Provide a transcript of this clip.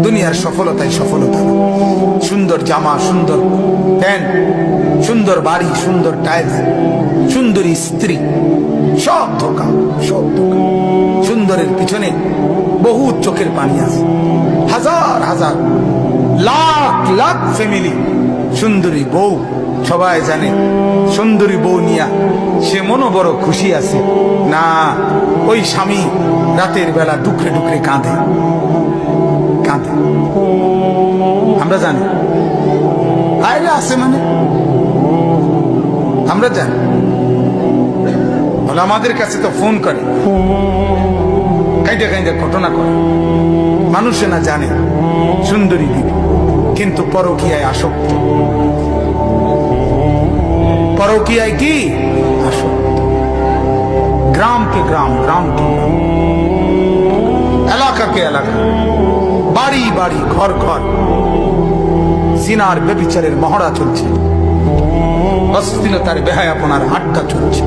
দুনিয়ার সফলতাই সফলতা না। সুন্দর জামা, সুন্দর প্যান্ট, সুন্দর বাড়ি, সুন্দর টাইলস, সুন্দরী স্ত্রী, সব ধোকা, সব ধোকা। সুন্দরের পিছনে বহু চোখের পানি আছে। হাজার হাজার লাখ লাখ ফ্যামিলি সুন্দরী বউ, সবাই জানে সুন্দরী বউ নিয়া সে মনো বড় খুশি আছে না। ওই স্বামী রাতের বেলা ডুকরে ডুকরে কাঁদে কাঁদে। আমরা জানি আইলে আছে মানে আমরা জানি। আমাদের কাছে তো ফোন করে, কাইটা কাইটা ঘটনা করে। মানুষে না জানে সুন্দরী দিদি, কিন্তু পরকীয়ায় আসক্ত। পরকীয়ায় কি আসক্ত? গ্রামকে গ্রাম, গ্রামকে গ্রাম, এলাকাকে এলাকা, বাড়ি বাড়ি, ঘর ঘর জিনার বেবিচারের মহড়া চলছে, অশ্লীলতার বেহায়াপনার আড্ডা চলছে।